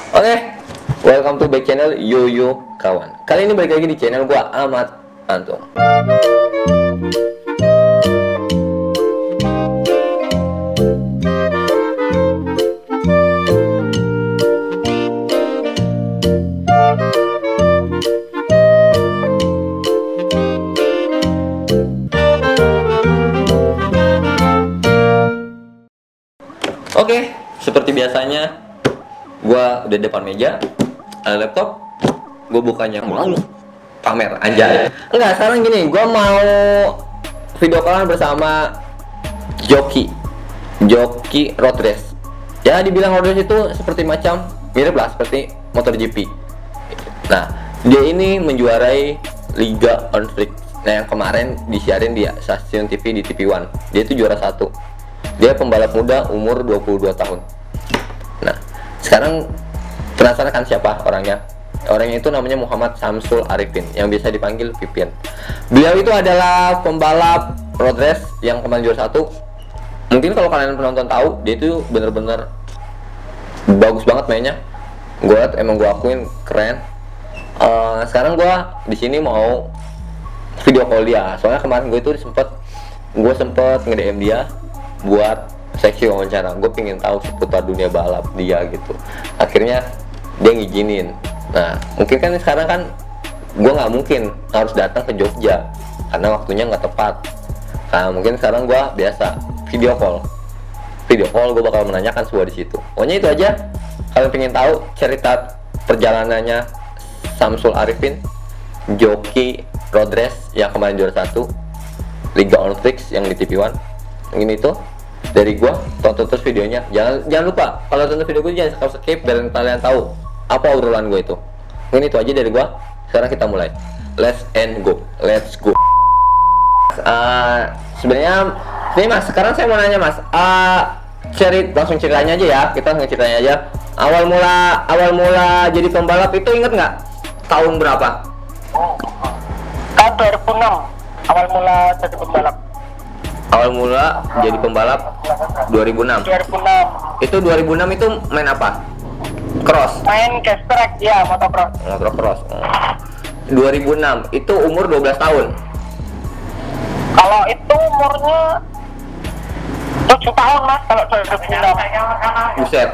Oke, welcome to back channel Yoyo Kawan. Kali ini balik lagi di channel gua Ahmad Antung. Oke, seperti biasanya gua udah depan meja, ada laptop, gua bukanya pamer anjay. Enggak, sekarang gini, gua mau video callan bersama joki road race. Ya dibilang road race itu seperti macam mirip lah seperti MotoGP. Nah, dia ini menjuarai Liga on Freak. Nah, yang kemarin disiarin di stasiun TV di TV One. Dia itu juara satu. Dia pembalap muda umur 22 tahun. Nah, sekarang penasaran kan siapa orangnya? Orangnya itu namanya Muhammad Samsul Arifin, yang biasa dipanggil Pipin. Beliau itu adalah pembalap road race yang kemarin juara satu. Mungkin kalau kalian penonton tahu, dia itu bener-bener bagus banget mainnya. Gue akuin keren. Sekarang gue di sini mau video call dia. Soalnya kemarin gue sempet nge-DM dia buat seksi wawancara. Gue pengen tahu seputar dunia balap dia gitu. Akhirnya dia ngizinin. Nah, mungkin kan sekarang kan gue nggak mungkin harus datang ke Jogja karena waktunya nggak tepat. Nah, mungkin sekarang gue biasa video call gue bakal menanyakan semua di situ. Pokoknya itu aja. Kalian pengen tahu cerita perjalanannya Samsul Arifin, joki road race yang kemarin juara satu Liga on Freak yang di TV One. Ini tuh dari gua, tonton terus videonya. Jangan lupa kalau tonton video gua jangan skip biar kalian tahu apa obrolan gua itu. Ini itu aja dari gua. Sekarang kita mulai. Let's go. Sebenarnya nih Mas, sekarang saya mau nanya Mas. Langsung ceritanya aja ya. Kita langsung ceritanya aja. Awal mula jadi pembalap itu inget nggak? Tahun berapa? Tahun 2006 awal mula jadi pembalap. Awal mula jadi pembalap 2006. Itu 2006 itu main apa? Cross. Main gas track ya, motocross. Motocross. 2006 itu umur 12 tahun. Kalau itu umurnya 7 tahun Mas kalau 2006. Buset.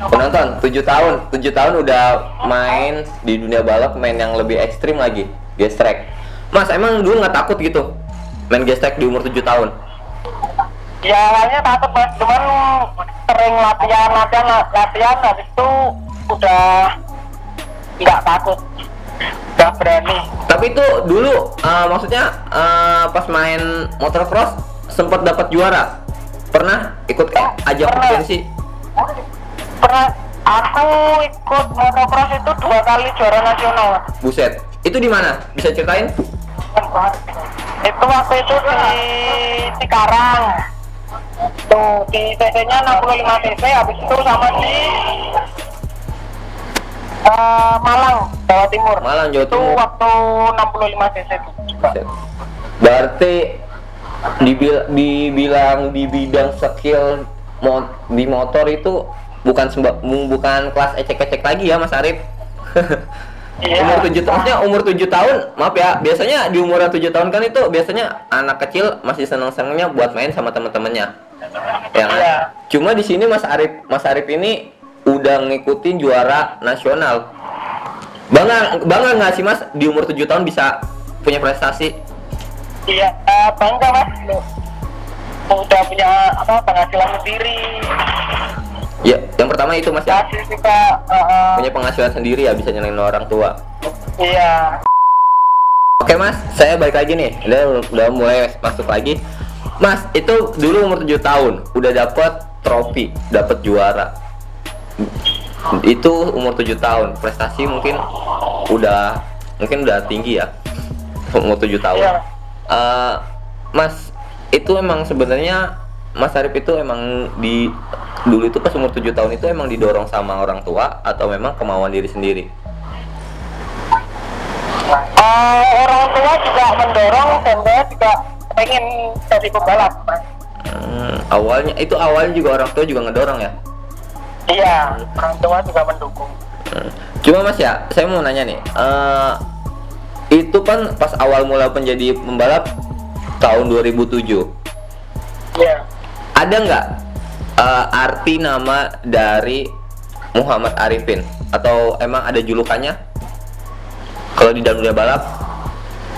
Penonton 7 tahun udah main di dunia balap, main yang lebih ekstrim lagi, gas track. Mas, emang dulu nggak takut gitu main gas track di umur 7 tahun? Ya awalnya takut Mas, cuman sering latihan habis itu udah nggak takut, udah berani. Tapi itu dulu maksudnya pas main motocross sempat dapat juara. Pernah ikut ajang kompetisi? Pernah, aku ikut motocross itu 2 kali juara nasional Mas. Buset. Itu di mana? Bisa ceritain? Itu waktu itu di Cikarang. Tuh di cc-nya 65 cc, habis itu sama di Malang, Jawa Timur. Jawa Itu Timur. waktu 65 cc juga. Berarti dibilang di bidang skill di motor itu bukan kelas ecek-ecek lagi ya Mas Arif. Iya. Umur 7 tahun, maaf ya, biasanya di umuran 7 tahun kan itu biasanya anak kecil masih seneng-senengnya buat main sama teman-temannya. Ya kan? Iya. Cuma di sini Mas Arif ini udah ngikutin juara nasional. Bangga nggak sih Mas di umur 7 tahun bisa punya prestasi? Iya, bangga Mas. Udah punya penghasilan sendiri. Ya, yang pertama itu Mas ya. Kasih juga Punya penghasilan sendiri ya, bisa nyenengin orang tua. iya. Oke Mas, saya balik lagi nih. Udah mulai masuk lagi. Mas, itu dulu umur 7 tahun udah dapat trofi, dapat juara. Itu umur 7 tahun, prestasi mungkin udah tinggi ya. Umur 7 tahun. Iya. Mas, itu emang sebenarnya Mas Arif itu emang dulu itu pas umur 7 tahun itu emang didorong sama orang tua atau memang kemauan diri sendiri? Orang tua juga mendorong dan saya juga pengen jadi pembalap. Awalnya juga orang tua juga ngedorong ya? Iya, orang tua juga mendukung. Cuma Mas ya, saya mau nanya nih, itu kan pas awal mula menjadi pembalap tahun 2007. Iya. Ada nggak arti nama dari Muhammad Arifin? Atau emang ada julukannya? Kalau di dalam dunia balap?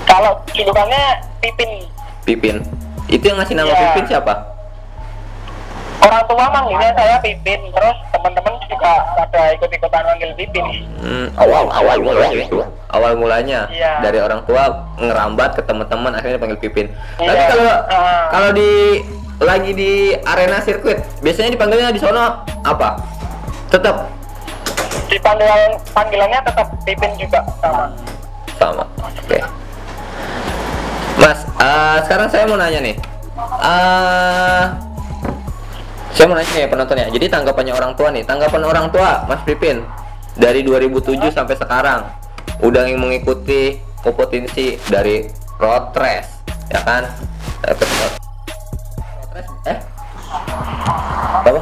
Kalau julukannya Pipin. Pipin. Itu yang ngasih nama Iya. Pipin siapa? Orang tua manggilnya saya Pipin, terus teman-teman juga pada ikut-ikutan manggil Pipin. Awal mulanya Iya. dari orang tua ngerambat ke teman-teman akhirnya dipanggil Pipin. Iya. Tapi kalau di lagi di arena sirkuit biasanya dipanggilnya di sono apa? Tetap Panggilannya tetap Pipin juga sama. Oke. Mas, sekarang saya mau nanya nih. Saya mau nanya nih penontonnya. Jadi tanggapannya orang tua nih, tanggapan orang tua Mas Pipin dari 2007 sampai sekarang udah mengikuti kompetisi dari road race, ya kan? Apa?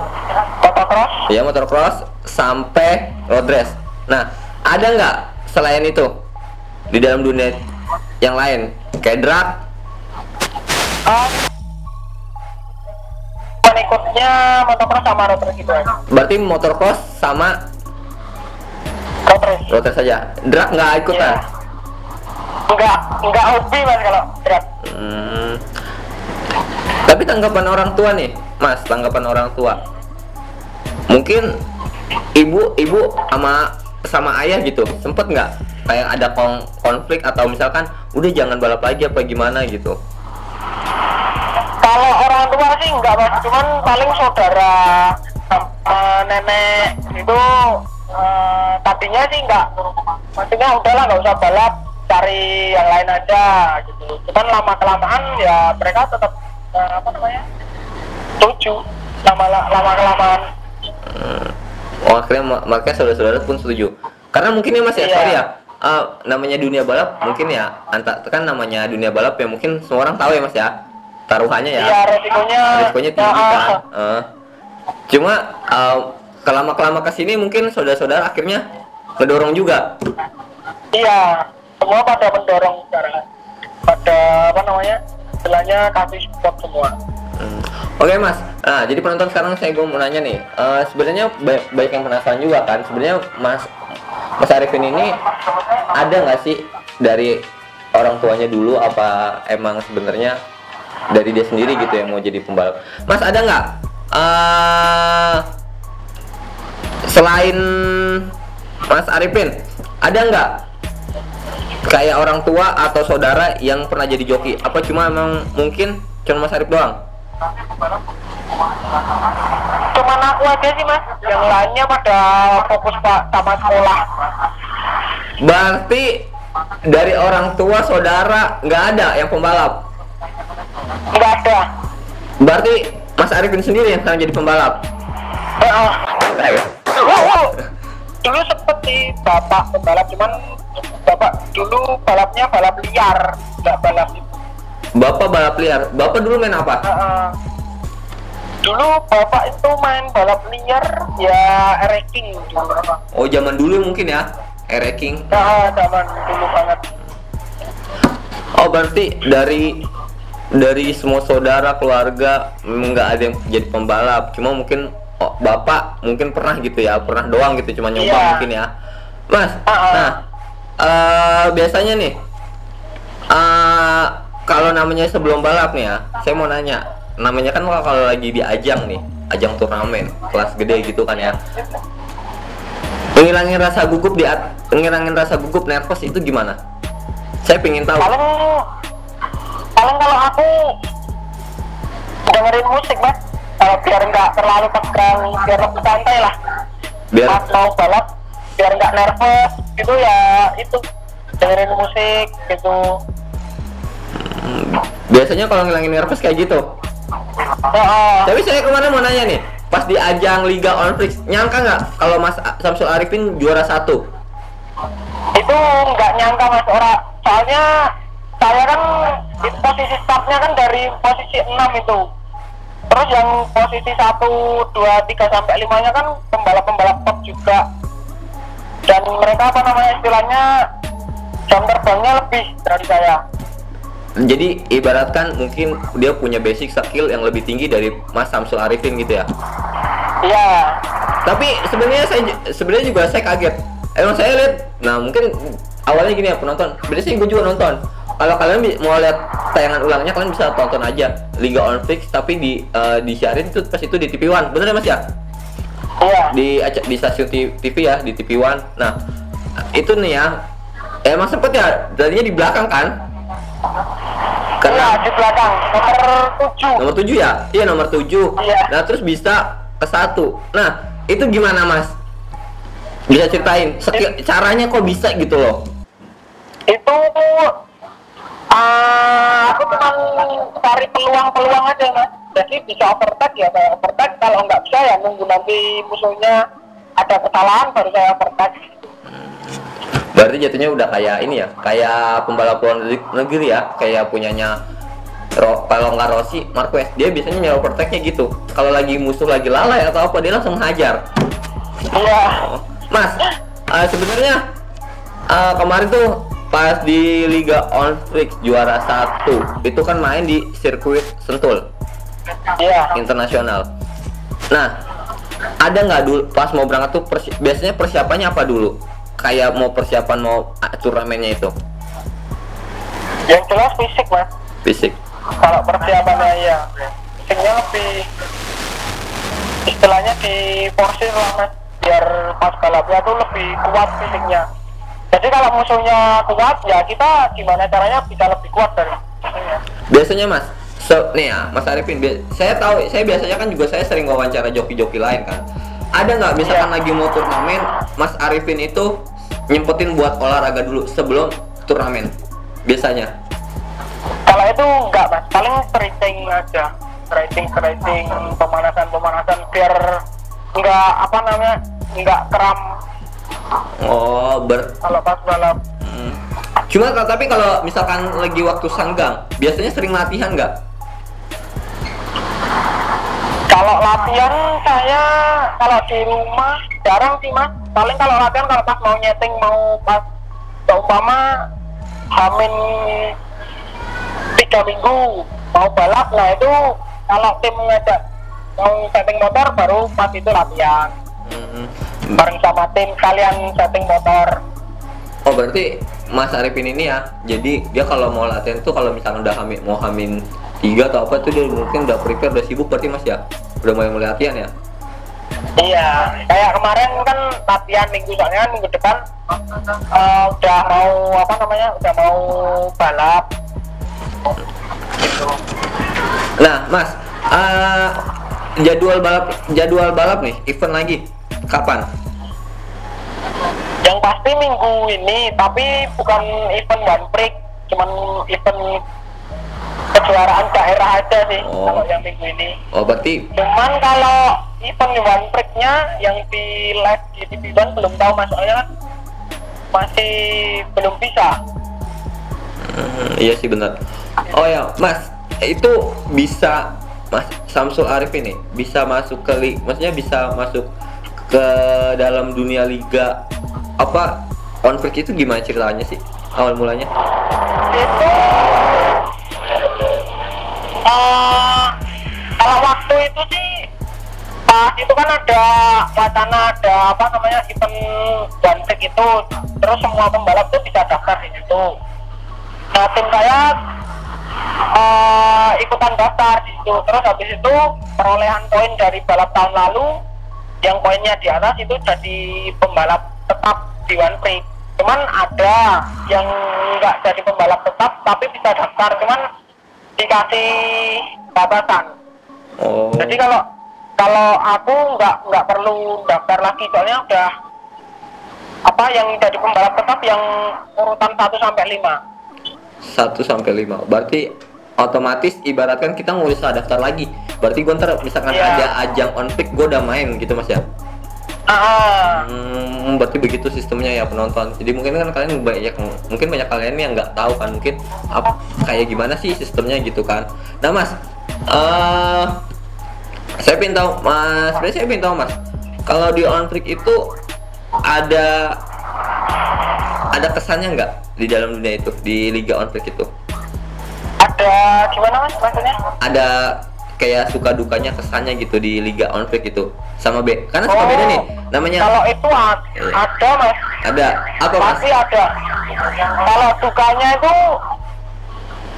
Motocross. Ya motocross sampai road race. Nah, ada nggak selain itu di dalam dunia yang lain kayak drag? Ikutnya motocross sama road race gitu aja. Berarti motocross sama road race saja. Drag nggak ikutan? Iya. Enggak hobi Mas kalau drag. Tapi tanggapan orang tua nih, Mas, tanggapan orang tua. Mungkin ibu sama ayah gitu, sempet nggak kayak ada konflik atau misalkan udah jangan balap lagi apa gimana gitu? Kalau orang tua sih enggak Mas, cuman paling saudara nenek itu tadinya sih enggak, maksudnya udahlah nggak usah balap, cari yang lain aja gitu. Cuman lama kelamaan ya mereka tetap setuju, lama kelamaan. Oh, akhirnya makanya saudara-saudara pun setuju. Karena mungkin ya Mas ya, Iya. sorry ya, namanya dunia balap mungkin ya, kan namanya dunia balap ya mungkin semua orang tahu ya Mas ya, taruhannya ya. Iya, resikonya tinggi kan. Cuma kelama kesini mungkin saudara-saudara akhirnya ngedorong juga. Iya, semua pada mendorong sekarang, pada istilahnya kasih support semua. Oke Mas, nah jadi penonton sekarang gue mau nanya nih, sebenarnya banyak yang penasaran juga kan, sebenarnya Mas Arifin ini ada nggak sih dari orang tuanya dulu, apa emang sebenarnya dari dia sendiri gitu yang mau jadi pembalap? Mas ada nggak selain Mas Arifin, ada nggak kayak orang tua atau saudara yang pernah jadi joki? Apa cuma emang mungkin cuma Mas Arif doang? Cuman aku aja sih Mas, yang lainnya pada fokus sama sekolah. Berarti dari orang tua saudara nggak ada yang pembalap? Nggak ada. Berarti Mas Arifin sendiri yang sekarang jadi pembalap? Dulu sempet sih bapak pembalap, cuman bapak dulu balapnya balap liar, nggak balap itu. Bapak balap liar. Bapak dulu main apa? Dulu bapak itu main balap liar ya racing dulu. Oh, zaman dulu mungkin ya, racing. Zaman dulu banget. Oh, berarti dari semua saudara keluarga nggak ada yang jadi pembalap, cuma mungkin bapak mungkin pernah gitu ya, pernah doang gitu, cuma nyoba. Iya. Mungkin ya Mas. Nah, biasanya nih kalau namanya sebelum balap nih ya, saya mau nanya, namanya kan kalau lagi di ajang nih, ajang turnamen kelas gede gitu kan ya, ngilangin rasa gugup nervous itu gimana? Saya pengen tahu. Paling kalau aku dengerin musik Mas, biar nggak terlalu tegang, biar lebih santai lah. Pas mau balap biar nggak nervous gitu ya, itu dengerin musik gitu. Biasanya kalau ngilangin nervous kayak gitu. Tapi saya kemana mau nanya nih, pas di ajang Liga Onflix, nyangka nggak kalau Mas Samsul Arifin juara 1? Itu nggak nyangka Mas, soalnya saya kan posisi startnya kan dari posisi 6 itu. Terus yang posisi 1, 2, 3 sampai 5-nya kan pembalap-pembalap top juga. Dan mereka apa namanya istilahnya jam terbangnya lebih dari saya. Jadi ibaratkan mungkin dia punya basic skill yang lebih tinggi dari Mas Samsul Arifin gitu ya. Iya. Tapi sebenarnya juga saya kaget. Emang saya lihat, nah mungkin awalnya gini ya penonton. Sebenarnya sih gue juga nonton. Kalau kalian mau lihat tayangan ulangnya, kalian bisa tonton aja Liga on Fix, tapi disiarin itu pas itu di TV One, bener ya Mas ya? Iya. Di stasiun TV ya, di TV One. Nah itu nih ya, emang sempet ya, tadinya di belakang kan? Iya, di belakang nomor 7. Nomor 7 ya? Iya nomor 7. Iya. Nah terus bisa ke 1. Nah itu gimana Mas? Bisa ceritain caranya kok bisa gitu loh? Itu aku cuma cari peluang-peluang aja Mas. Jadi bisa overtake ya saya overtake, kalau nggak bisa ya nunggu nanti musuhnya ada kesalahan baru saya overtake. Berarti jatuhnya udah kayak ini ya, kayak pembalap luar negeri ya, kayak punyanya kalau nggak Rossi, Marquez, dia biasanya nyari overtake-nya gitu. Kalau lagi musuh lagi lalai atau apa, dia langsung hajar. Iya. Mas, sebenarnya kemarin tuh pas di Liga on Fix juara 1 itu kan main di sirkuit Sentul. Iya. Internasional. Nah, ada nggak dulu pas mau berangkat tuh biasanya persiapannya apa dulu? Kayak mau persiapan mau turnamennya itu? Yang jelas fisik Mas. Fisik. Kalau persiapannya ya fisiknya lebih istilahnya diporsir lah Mas, biar pas balapnya tuh lebih kuat fisiknya. Jadi kalau musuhnya kuat ya kita gimana caranya bisa lebih kuat dari musuhnya. Biasanya Mas, nih ya Mas Arifin, saya tahu, saya biasanya kan juga saya sering wawancara joki-joki lain kan. Ada nggak misalkan lagi mau turnamen, Mas Arifin itu nyempetin buat olahraga dulu sebelum turnamen biasanya? Kalau itu enggak Mas, paling stretching aja, stretching, pemanasan biar enggak apa namanya, enggak kram. Oh, kalau pas balap. Cuma tapi kalau misalkan lagi waktu senggang, biasanya sering latihan nggak? Kalau latihan saya kalau di rumah jarang sih Mas. Paling kalau latihan kalau pas mau nyeting, mau pas seumpama Hamin 3 minggu mau balap, nah itu kalau tim ngajak mau setting motor baru pas itu latihan. Bareng sama tim kalian setting motor. Oh berarti Mas Arifin ini ya, jadi dia kalau mau latihan tuh kalau misalnya udah mau hamin 3 atau apa tuh dia mungkin udah prepare, udah sibuk berarti Mas ya, udah mulai latihan ya? Iya, kayak kemarin kan latihan minggu, soalnya kan minggu depan udah mau apa namanya, udah mau balap. Nah Mas, jadwal balap nih, event lagi kapan? Yang pasti minggu ini, tapi bukan event One Prix, cuman event kejuaraan daerah aja sih. Kalau yang minggu ini. Oh berarti. Cuman kalau event One Prix-nya yang di live di TV One belum tahu Mas, soalnya kan masih belum bisa. Iya sih benar. Oh ya Mas, itu bisa Mas Samsul Arif ini bisa masuk ke maksudnya bisa masuk ke dalam dunia liga apa konflik itu gimana ceritanya sih awal mulanya? Itu kalau waktu itu sih pas itu kan ada wacana, ada apa namanya event One itu, terus semua pembalap tuh bisa daftar di situ. Nah tim saya ikutan daftar di situ, terus habis itu perolehan poin dari balap tahun lalu yang poinnya di atas itu jadi pembalap tetap di One Prix. Cuman ada yang nggak jadi pembalap tetap tapi bisa daftar, cuman dikasih batasan. Oh. Jadi kalau aku nggak perlu daftar lagi, soalnya udah apa yang jadi pembalap tetap yang urutan 1 sampai 5. 1 sampai 5. Berarti otomatis ibaratkan kita nggak usah daftar lagi. Berarti gue ntar misalkan ada ajang on pick gue udah main gitu Mas ya. Berarti begitu sistemnya ya penonton. Jadi mungkin kan kalian banyak kalian yang nggak tahu kan mungkin kayak gimana sih sistemnya gitu kan. Nah Mas, Saya pengen tahu mas, sebenarnya saya pengen tahu mas, kalau di on track itu ada kesannya nggak di dalam dunia itu, di liga on track itu? Ada gimana mas maksudnya? Ada kayak suka dukanya kesannya gitu di liga on track itu sama B, karena suka beda nih namanya. Kalau itu ada mas. Ada apa mas? Pasti ada. Kalau dukanya itu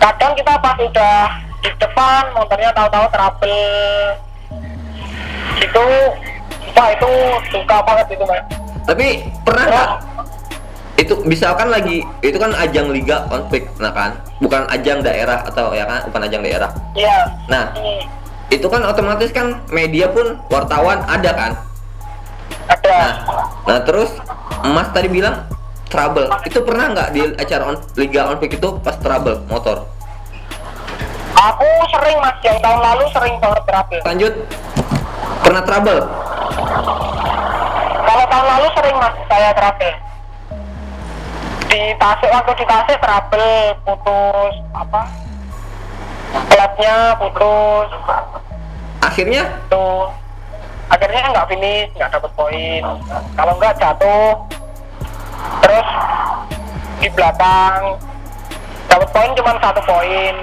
kadang kita pas udah di depan motornya tahu-tahu trouble itu, wah itu suka banget itu mas. Tapi pernah nggak itu misalkan lagi itu kan ajang liga konflik, nah kan bukan ajang daerah atau ya kan bukan ajang daerah. Iya. Nah itu kan otomatis kan media pun wartawan ada kan. Ada. Nah terus Mas tadi bilang trouble, itu pernah nggak di acara liga konflik itu pas trouble motor? Aku sering mas, yang tahun lalu sering banget trouble. Lanjut, pernah trouble? Kalau tahun lalu sering mas saya trouble. Di Tasik, waktu di Tasik trouble, putus apa? Platnya putus. Akhirnya? Tuh. Akhirnya nggak finish, nggak dapet poin. Kalau nggak jatuh, terus di belakang dapat poin cuma 1 poin.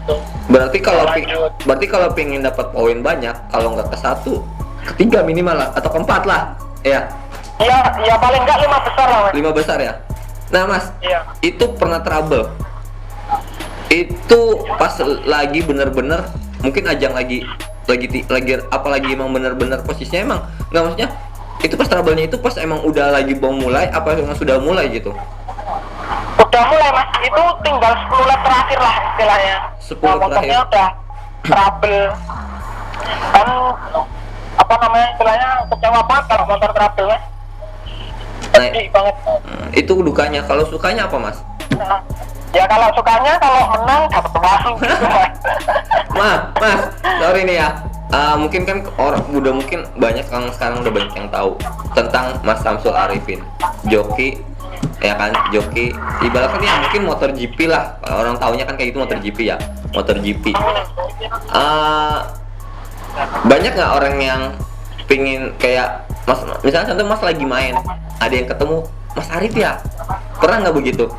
Tuh. Berarti kalau pengen dapat poin banyak, kalau nggak ke 1, ke 3 minimal lah, atau ke 4 lah, ya? Iya paling nggak 5 besar lah mas. 5 besar ya. Nah mas, Iya. itu pernah trouble. Itu pas lagi bener-bener mungkin ajang lagi apalagi emang bener-bener posisinya emang nggak, maksudnya itu pas trouble-nya itu pas emang udah lagi mau mulai apa emang sudah mulai gitu? Udah mulai mas, itu tinggal 10 lap terakhir lah istilahnya. 10 Nah, lap motornya terakhir. udah trouble. Kan apa namanya istilahnya kecewa banget kalau motor trouble mas. Nah, Sedih banget. itu dukanya. Kalau sukanya apa mas? Nah, ya kalau sukanya kalau menang dapat uang gitu mas. Mas, sorry nih ya. Mungkin kan orang udah mungkin banyak yang sekarang udah banyak yang tahu tentang Mas Samsul Arifin, joki, ya kan, joki. Ibaratnya ya mungkin motor GP lah. Orang taunya kan kayak gitu motor GP ya, motor GP. Banyak nggak orang yang pingin kayak Mas, misalnya contoh Mas lagi main, ada yang ketemu Mas Arif ya, pernah nggak begitu?